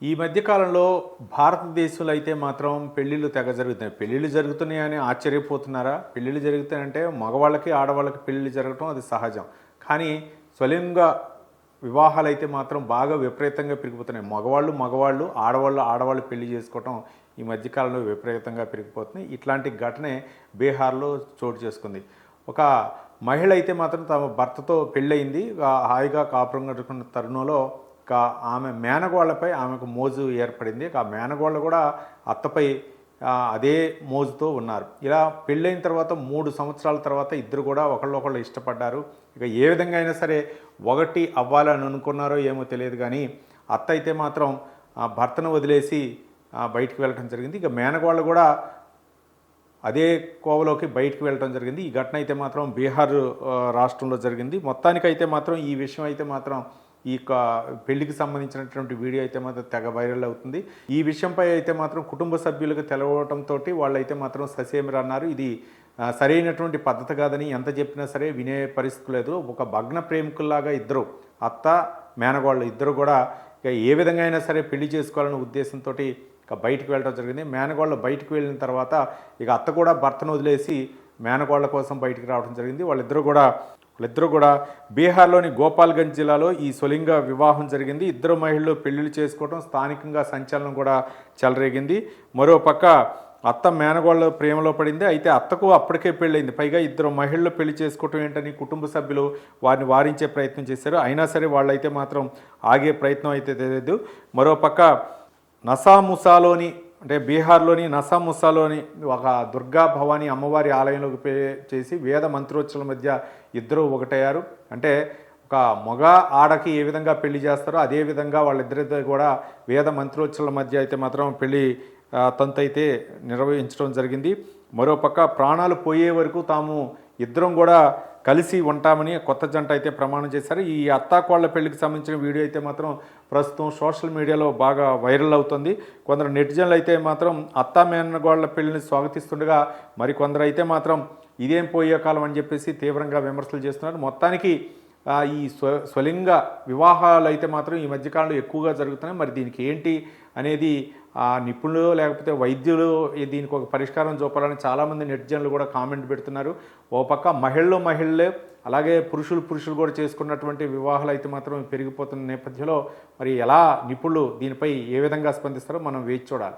ఈ మధ్య కాలంలో భారతదేశంలో అయితే మాత్రం పెళ్ళిళ్ళు తెగ జరుగుతున్నాయి. పెళ్ళిళ్ళు జరుగుతున్నాయని ఆశ్చర్యపోతున్నారా? పెళ్ళిళ్ళు జరుగుతాయంటే మగవాళ్ళకి, ఆడవాళ్ళకి పెళ్ళిళ్ళు జరగటం అది సహజం. కానీ స్వలింగ వివాహాలైతే మాత్రం బాగా విపరీతంగా పెరిగిపోతున్నాయి. మగవాళ్ళు, ఆడవాళ్ళు పెళ్లి చేసుకోవటం ఈ మధ్యకాలంలో విపరీతంగా పెరిగిపోతుంది. ఇట్లాంటి ఘటనే బీహార్లో చోటు చేసుకుంది. ఒక మహిళ అయితే మాత్రం తమ భర్తతో పెళ్ళయింది. హాయిగా కాపురం గడుపుకున్న తరుణంలో ఆమె మేనగోళ్లపై ఆమెకు మోజు ఏర్పడింది. ఆ మేనగోళ్ళు కూడా అత్తపై అదే మోజుతో ఉన్నారు. ఇలా పెళ్ళైన తర్వాత 3 సంవత్సరాల తర్వాత ఇద్దరు కూడా ఒకళ్ళొకళ్ళు ఇష్టపడ్డారు. ఇక ఏ విధంగా అయినా సరే ఒకటి అవ్వాలని అనుకున్నారో ఏమో తెలియదు, కానీ అత్త అయితే మాత్రం భర్తను వదిలేసి బయటికి వెళ్ళటం జరిగింది. ఇక మేనగోళ్ళు కూడా అదే కోవలోకి బయటికి వెళ్ళటం జరిగింది. ఈ ఘటన అయితే మాత్రం బీహార్ రాష్ట్రంలో జరిగింది. మొత్తానికైతే మాత్రం ఈ విషయం అయితే మాత్రం ఈ పెళ్లికి సంబంధించినటువంటి వీడియో అయితే మాత్రం తెగ వైరల్ అవుతుంది. ఈ విషయంపై అయితే మాత్రం కుటుంబ సభ్యులకు తెలవడంతో వాళ్ళైతే మాత్రం ససేమిరా అన్నారు. ఇది సరైనటువంటి పద్ధతి కాదని ఎంత చెప్పినా సరే వినే పరిస్థితి లేదు. ఒక భగ్న ప్రేమికుల్లాగా ఇద్దరు, అత్త మేనగోళ్ళు ఇద్దరు కూడా ఇక ఏ విధంగా అయినా సరే పెళ్లి చేసుకోవాలనే ఉద్దేశంతో ఇక బయటకు వెళ్ళడం జరిగింది. మేనగోళ్ళు బయటకు వెళ్ళిన తర్వాత ఇక అత్త కూడా భర్తను వదిలేసి మేనగోళ్ళ కోసం బయటికి రావడం జరిగింది. వాళ్ళిద్దరూ కూడా బీహార్లోని గోపాల్గంజ్ జిల్లాలో ఈ స్వలింగ వివాహం జరిగింది. ఇద్దరు మహిళలు పెళ్లిళ్ళు చేసుకోవడం స్థానికంగా సంచలనం కూడా చెలరేగింది. మరోపక్క అత్త మేనగోళ్ళ ప్రేమలో పడింది. అయితే అత్తకు అప్పటికే పెళ్ళయింది. పైగా ఇద్దరు మహిళలు పెళ్లి చేసుకోవటం ఏంటని కుటుంబ సభ్యులు వారిని వారించే ప్రయత్నం చేశారు. అయినా సరే వాళ్ళైతే మాత్రం ఆగే ప్రయత్నం అయితే తెలియదు. మరోపక్క నసాముసాలోని అంటే బీహార్లోని నసాముసాలోని ఒక దుర్గా భవానీ అమ్మవారి ఆలయంలోకి చేసి వేద మంత్రోచ్చల మధ్య ఇద్దరూ ఒకటయ్యారు. అంటే ఒక మగ ఆడకి ఏ విధంగా పెళ్లి చేస్తారో అదేవిధంగా వాళ్ళిద్దరిద్దరు కూడా వేద మంత్రోచ్చల మధ్య అయితే మాత్రం పెళ్లి తంతు అయితే నిర్వహించడం జరిగింది. మరోపక్క ప్రాణాలు పోయే వరకు తాము ఇద్దరం కూడా కలిసి ఉంటామని కొత్త జంట అయితే ప్రమాణం చేశారు. ఈ అత్తాకోళ్ల పెళ్లికి సంబంధించిన వీడియో అయితే మాత్రం ప్రస్తుతం సోషల్ మీడియాలో బాగా వైరల్ అవుతుంది. కొందరు నెటిజన్లు అయితే మాత్రం అత్తా మేనగోళ్ల పెళ్లిని స్వాగతిస్తుండగా మరికొందరు అయితే మాత్రం ఇదేం పోయే కాలం అని చెప్పేసి తీవ్రంగా విమర్శలు చేస్తున్నారు. మొత్తానికి ఈ స్వలింగ వివాహాలు అయితే మాత్రం ఈ మధ్యకాలంలో ఎక్కువగా జరుగుతున్నాయి. మరి దీనికి ఏంటి అనేది నిపుణులు లేకపోతే వైద్యులు దీనికి ఒక పరిష్కారం చూపాలని చాలామంది నెటిజన్లు కూడా కామెంట్ పెడుతున్నారు. ఓ పక్క మహిళలే అలాగే పురుషులు కూడా చేసుకున్నటువంటి వివాహాలు అయితే మాత్రం పెరిగిపోతున్న నేపథ్యంలో మరి ఎలా నిపుణులు దీనిపై ఏ విధంగా స్పందిస్తారో మనం వేచి చూడాలి.